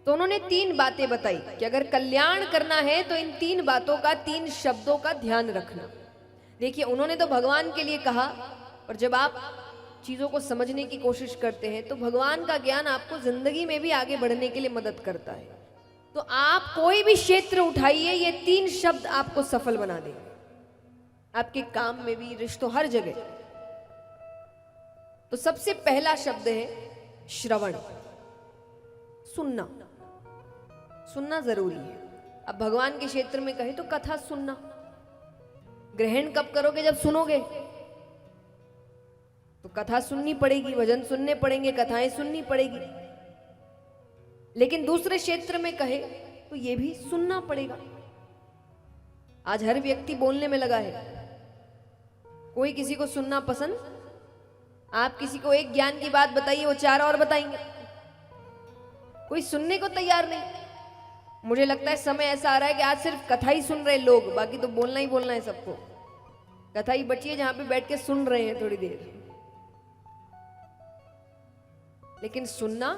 तो उन्होंने 3 बातें बताई कि अगर कल्याण करना है तो इन 3 बातों का, 3 शब्दों का ध्यान रखना। देखिए, उन्होंने तो भगवान के लिए कहा, और जब आप चीजों को समझने की कोशिश करते हैं तो भगवान का ज्ञान आपको जिंदगी में भी आगे बढ़ने के लिए मदद करता है। तो आप कोई भी क्षेत्र उठाइए, ये 3 शब्द आपको सफल बना देंगे, आपके काम में भी, रिश्तों, हर जगह। तो सबसे पहला शब्द है श्रवण, सुनना। सुनना जरूरी है। अब भगवान के क्षेत्र में कहे तो कथा सुनना। ग्रहण कब करोगे? जब सुनोगे। तो कथा सुननी पड़ेगी, भजन सुनने पड़ेंगे, कथाएं सुननी पड़ेगी। लेकिन दूसरे क्षेत्र में कहे तो ये भी सुनना पड़ेगा। आज हर व्यक्ति बोलने में लगा है, कोई किसी को सुनना पसंद। आप किसी को एक ज्ञान की बात बताइए, वो 4 और बताएंगे। कोई सुनने को तैयार नहीं। मुझे लगता है समय ऐसा आ रहा है कि आज सिर्फ कथा ही सुन रहे लोग, बाकी तो बोलना ही बोलना है सबको। कथा ही बची है जहां पे बैठ के सुन रहे हैं थोड़ी देर। लेकिन सुनना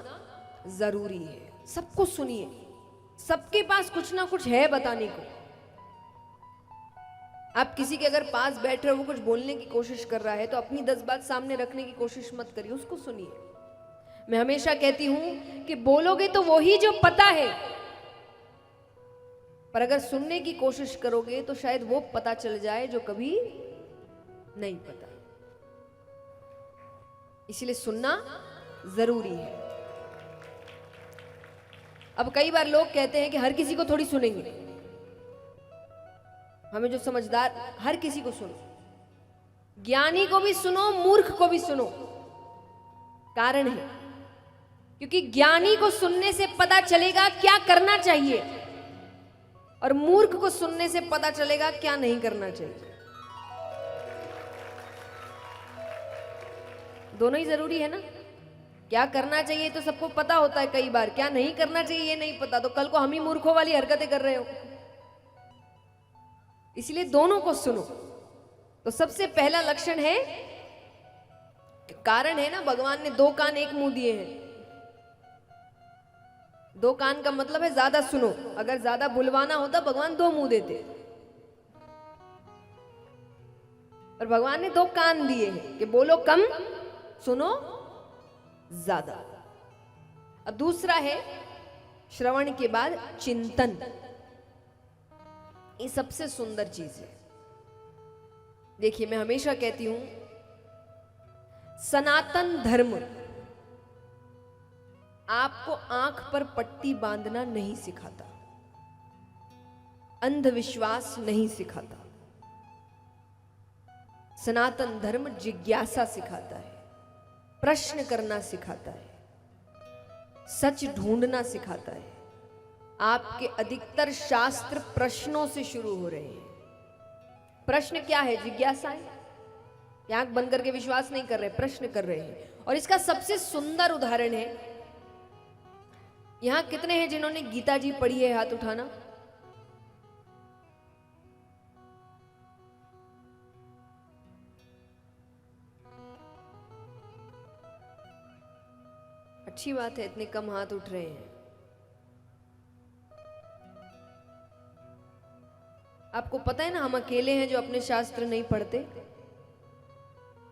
जरूरी है। सबको सुनिए, सबके पास कुछ ना कुछ है बताने को। आप किसी के अगर पास बैठ रहे हो, वो कुछ बोलने की कोशिश कर रहा है, तो अपनी 10 बात सामने रखने की कोशिश मत करिए, उसको सुनिए। मैं हमेशा कहती हूं कि बोलोगे तो वही जो पता है, पर अगर सुनने की कोशिश करोगे तो शायद वो पता चल जाए जो कभी नहीं पता। इसलिए सुनना जरूरी है। अब कई बार लोग कहते हैं कि हर किसी को थोड़ी सुनेंगे, हमें जो समझदार, हर किसी को सुनो, ज्ञानी को भी सुनो, मूर्ख को भी सुनो। कारण है, क्योंकि ज्ञानी को सुनने से पता चलेगा क्या करना चाहिए, और मूर्ख को सुनने से पता चलेगा क्या नहीं करना चाहिए। दोनों ही जरूरी है ना। क्या करना चाहिए तो सबको पता होता है, कई बार क्या नहीं करना चाहिए ये नहीं पता, तो कल को हम ही मूर्खों वाली हरकतें कर रहे हो। इसलिए दोनों को सुनो। तो सबसे पहला लक्षण है, कारण है ना, भगवान ने 2 कान 1 मुंह दिए हैं। 2 कान का मतलब है ज्यादा सुनो। अगर ज्यादा बुलवाना होता भगवान 2 मुंह देते, और भगवान ने 2 कान दिए हैं कि बोलो कम, सुनो ज्यादा। अब दूसरा है श्रवण के बाद चिंतन। ये सबसे सुंदर चीज है। देखिए, मैं हमेशा कहती हूं, सनातन धर्म आपको आंख पर पट्टी बांधना नहीं सिखाता, अंधविश्वास नहीं सिखाता। सनातन धर्म जिज्ञासा सिखाता है, प्रश्न करना सिखाता है, सच ढूंढना सिखाता है। आपके अधिकतर शास्त्र प्रश्नों से शुरू हो रहे हैं। प्रश्न क्या है? जिज्ञासा है। आंख बंद करके विश्वास नहीं कर रहे, प्रश्न कर रहे हैं। और इसका सबसे सुंदर उदाहरण है, यहां कितने हैं जिन्होंने गीता जी पढ़ी है? हाथ उठाना। अच्छी बात है, इतने कम हाथ उठ रहे हैं। आपको पता है ना, हम अकेले हैं जो अपने शास्त्र नहीं पढ़ते,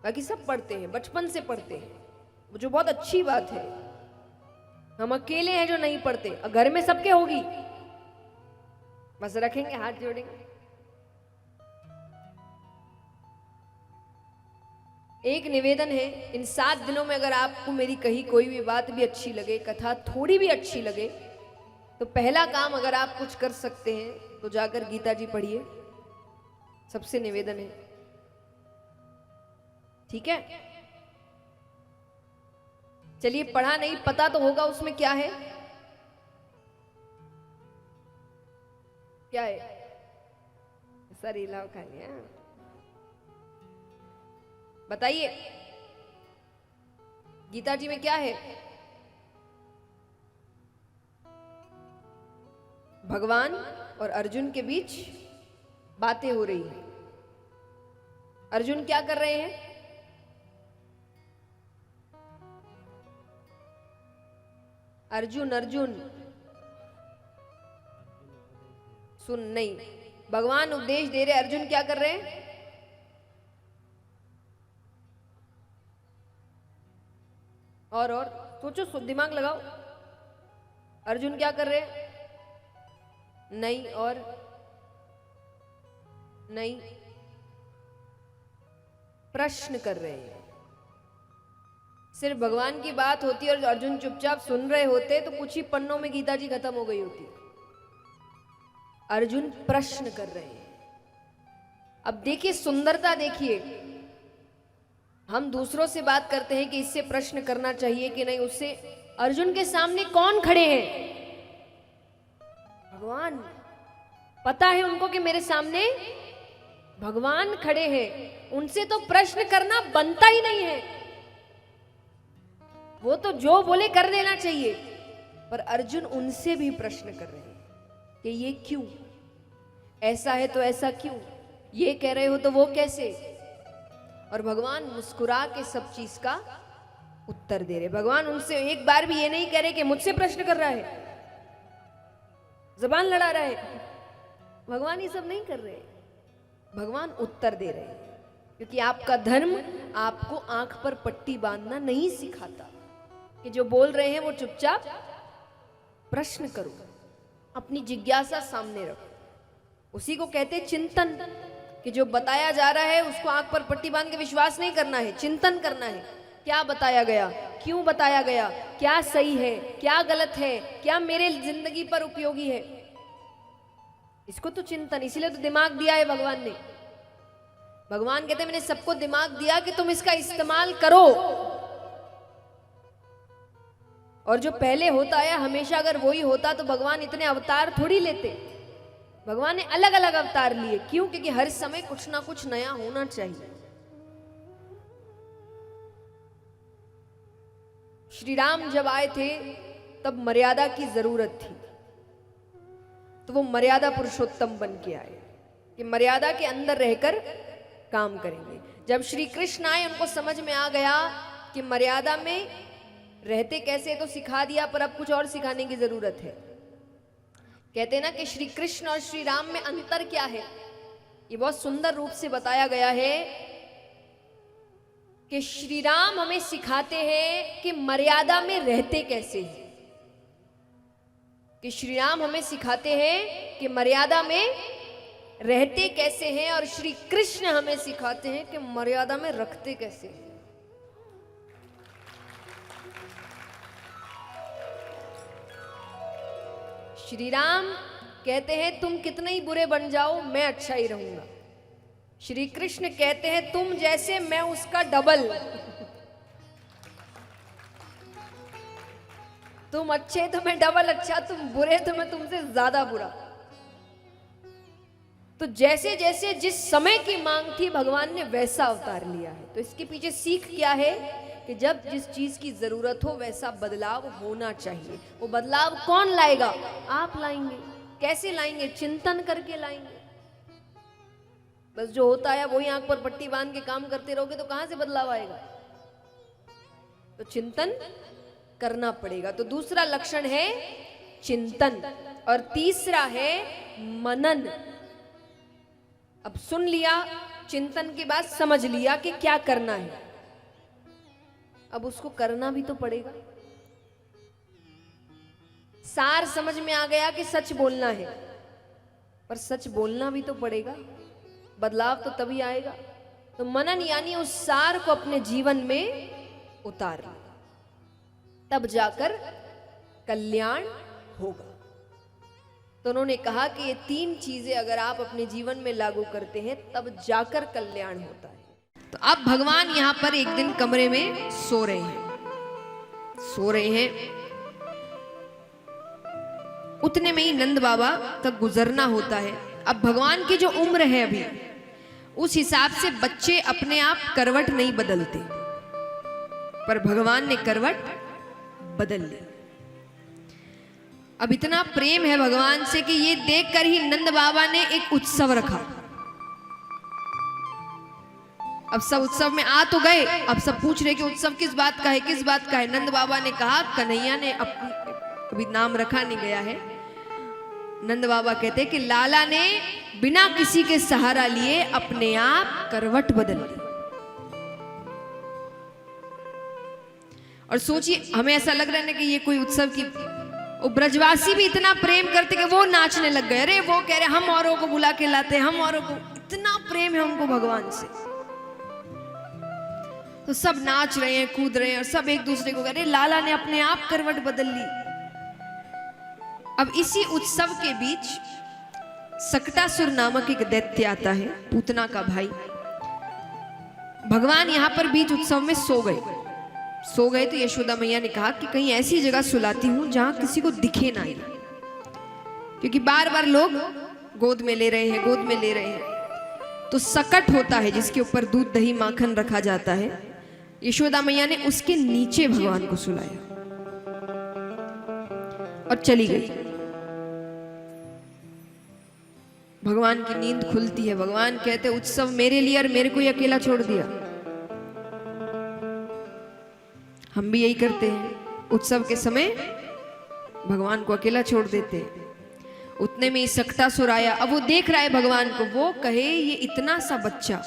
बाकी सब पढ़ते हैं, बचपन से पढ़ते हैं, जो बहुत अच्छी बात है। हम अकेले हैं जो नहीं पढ़ते, और घर में सबके होगी। बस रखेंगे, हाथ जोड़ेंगे। एक निवेदन है, इन 7 दिनों में अगर आपको मेरी कही कोई भी बात भी अच्छी लगे, कथा थोड़ी भी अच्छी लगे, तो पहला काम अगर आप कुछ कर सकते हैं तो जाकर गीता जी पढ़िए। सबसे निवेदन है, ठीक है? चलिए, पढ़ा नहीं, पता तो होगा उसमें क्या है। क्या है? सर इलाव खा लिया, बताइए गीता जी में क्या है? भगवान और अर्जुन के बीच बातें हो रही हैं। अर्जुन क्या कर रहे हैं? अर्जुन सुन नहीं, भगवान उपदेश दे रहे, अर्जुन क्या कर रहे हैं? और सोचो, दिमाग लगाओ। अर्जुन क्या कर रहे हैं? नहीं और नहीं, प्रश्न कर रहे हैं। सिर्फ भगवान की बात होती और अर्जुन चुपचाप सुन रहे होते तो कुछ ही पन्नों में गीता जी खत्म हो गई होती। अर्जुन प्रश्न कर रहे हैं। अब देखिए सुंदरता, देखिए हम दूसरों से बात करते हैं कि इससे प्रश्न करना चाहिए कि नहीं, उससे अर्जुन के सामने कौन खड़े हैं? भगवान। पता है उनको कि मेरे सामने भगवान खड़े हैं, उनसे तो प्रश्न करना बनता ही नहीं है। वो तो जो बोले कर देना चाहिए, पर अर्जुन उनसे भी प्रश्न कर रहे हैं कि ये क्यों, ऐसा है तो ऐसा क्यों, ये कह रहे हो तो वो कैसे। और भगवान मुस्कुरा के सब चीज का उत्तर दे रहे। भगवान उनसे एक बार भी ये नहीं कह रहे कि मुझसे प्रश्न कर रहा है, जबान लड़ा रहा है। भगवान ये सब नहीं कर रहे, भगवान उत्तर दे रहे हैं। क्योंकि आपका धर्म आपको आंख पर पट्टी बांधना नहीं सिखाता कि जो बोल रहे हैं वो चुपचाप प्रश्न करो, अपनी जिज्ञासा सामने रखो। उसी को कहते चिंतन, कि जो बताया जा रहा है उसको आंख पर पट्टी बांध के विश्वास नहीं करना है, चिंतन करना है। क्या बताया गया, क्यों बताया गया, क्या सही है, क्या गलत है, क्या मेरे जिंदगी पर उपयोगी है, इसको तो चिंतन। इसीलिए तो दिमाग दिया है भगवान ने। भगवान कहते हैं मैंने सबको दिमाग दिया कि तुम इसका इस्तेमाल करो। और जो पहले होता है हमेशा अगर वही होता तो भगवान इतने अवतार थोड़ी लेते। भगवान ने अलग अलग अवतार लिए, क्यों? क्योंकि हर समय कुछ ना कुछ नया होना चाहिए। श्री राम जब आए थे तब मर्यादा की जरूरत थी, तो वो मर्यादा पुरुषोत्तम बन के आए कि मर्यादा के अंदर रहकर काम करेंगे। जब श्री कृष्ण आए उनको समझ में आ गया कि मर्यादा में रहते कैसे, तो सिखा दिया, पर अब कुछ और सिखाने की जरूरत है। कहते हैं ना कि श्री कृष्ण और श्री राम में अंतर क्या है, ये बहुत सुंदर रूप से बताया गया है कि श्री राम हमें सिखाते हैं कि मर्यादा में रहते कैसे हैं, कि श्री राम हमें सिखाते हैं कि मर्यादा में रहते कैसे हैं, और श्री कृष्ण हमें सिखाते हैं कि मर्यादा में रखते कैसे हैं। श्री राम कहते हैं तुम कितने ही बुरे बन जाओ मैं अच्छा ही रहूंगा। श्री कृष्ण कहते हैं तुम जैसे मैं उसका डबल। तुम अच्छे तो मैं डबल अच्छा, तुम बुरे तो मैं तुमसे ज्यादा बुरा। तो जैसे जैसे जिस समय की मांग थी भगवान ने वैसा अवतार लिया है। तो इसके पीछे सीख क्या है कि जब जिस चीज की जरूरत हो वैसा बदलाव होना चाहिए। वो बदलाव कौन लाएगा? आप लाएंगे। कैसे लाएंगे? चिंतन करके लाएंगे। बस जो होता है वही आंख पर पट्टी बांध के काम करते रहोगे तो कहां से बदलाव आएगा? तो चिंतन करना पड़ेगा। तो दूसरा लक्षण है चिंतन, और तीसरा है मनन। अब सुन लिया, चिंतन के बाद समझ लिया कि क्या करना है, अब उसको करना भी तो पड़ेगा। सार समझ में आ गया कि सच बोलना है, पर सच बोलना भी तो पड़ेगा, बदलाव तो तभी आएगा। तो मनन यानी उस सार को अपने जीवन में उतार लो, तब जाकर कल्याण होगा। तो उन्होंने कहा कि ये तीन चीजें अगर आप अपने जीवन में लागू करते हैं तब जाकर कल्याण होता है। तो अब भगवान यहां पर एक दिन कमरे में सो रहे हैं। उतने में ही नंद बाबा का गुजरना होता है। अब भगवान की जो उम्र है अभी, उस हिसाब से बच्चे अपने आप करवट नहीं बदलते, पर भगवान ने करवट बदल ली। अब इतना प्रेम है भगवान से कि ये देखकर ही नंद बाबा ने एक उत्सव रखा। अब सब उत्सव में आ तो गए, अब सब पूछ रहे कि उत्सव किस बात का है, किस बात का है। नंद बाबा ने कहा, कन्हैया ने अभी नाम रखा नहीं गया है, नंद बाबा कहते कि लाला ने बिना किसी के सहारा लिए अपने आप करवट बदल ली। और सोचिए, हमें ऐसा लग रहा है ना कि ये कोई उत्सव की, वो ब्रजवासी भी इतना प्रेम करते कि वो नाचने लग गए। अरे वो कह रहे हम औरों को बुला के लाते हैं, हम औरों को, इतना प्रेम है उनको भगवान से। तो सब नाच रहे हैं, कूद रहे हैं, और सब एक दूसरे को कह रहे लाला ने अपने आप करवट बदल ली। अब इसी उत्सव के बीच सकटासुर नामक एक दैत्य आता है, पूतना का भाई। भगवान यहां पर बीच उत्सव में सो गए तो यशोदा मैया ने कहा कि कहीं ऐसी जगह सुलाती हूं जहां किसी को दिखे ना, क्योंकि बार बार लोग गोद में ले रहे हैं। तो सकट होता है जिसके ऊपर दूध दही माखन रखा जाता है। यशोदा मैया ने उसके नीचे भगवान को सुलाया और चली गई। भगवान की नींद खुलती है। भगवान कहते उत्सव मेरे लिए और मेरे को ही अकेला छोड़ दिया। हम भी यही करते हैं, उत्सव के समय भगवान को अकेला छोड़ देते हैं। उतने में ही सकटासुर आया। अब वो देख रहा है भगवान को, वो कहे ये इतना सा बच्चा,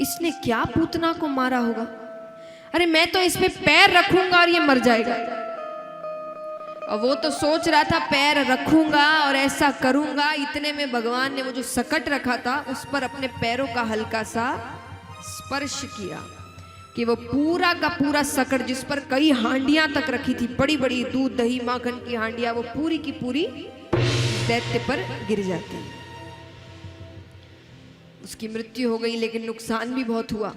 इसने क्या पूतना को मारा होगा? अरे मैं तो इस पे पैर रखूंगा और ये मर जाएगा। और वो तो सोच रहा था पैर रखूंगा और ऐसा करूंगा। इतने में भगवान ने वो जो सकट रखा था उस पर अपने पैरों का हल्का सा स्पर्श किया कि वो पूरा का पूरा सकट, जिस पर कई हांडियां तक रखी थी, बड़ी बड़ी दूध दही माखन की हांडियां, वो पूरी की पूरी दैत्य पर गिर जाती है। उसकी मृत्यु हो गई, लेकिन नुकसान भी बहुत हुआ।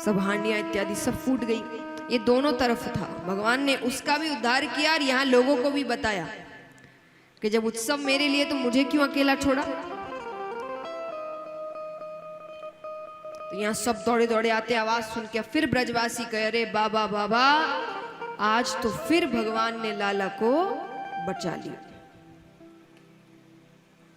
सब हांडियां इत्यादि सब फूट गई। ये दोनों तरफ था। भगवान ने उसका भी उद्धार किया और यहाँ लोगों को भी बताया कि जब उत्सव मेरे लिए तो मुझे क्यों अकेला छोड़ा। तो यहाँ सब दौड़े दौड़े आते, आवाज सुन के फिर ब्रजवासी कहे अरे बाबा बाबा, आज तो फिर भगवान ने लाला को बचा लिया।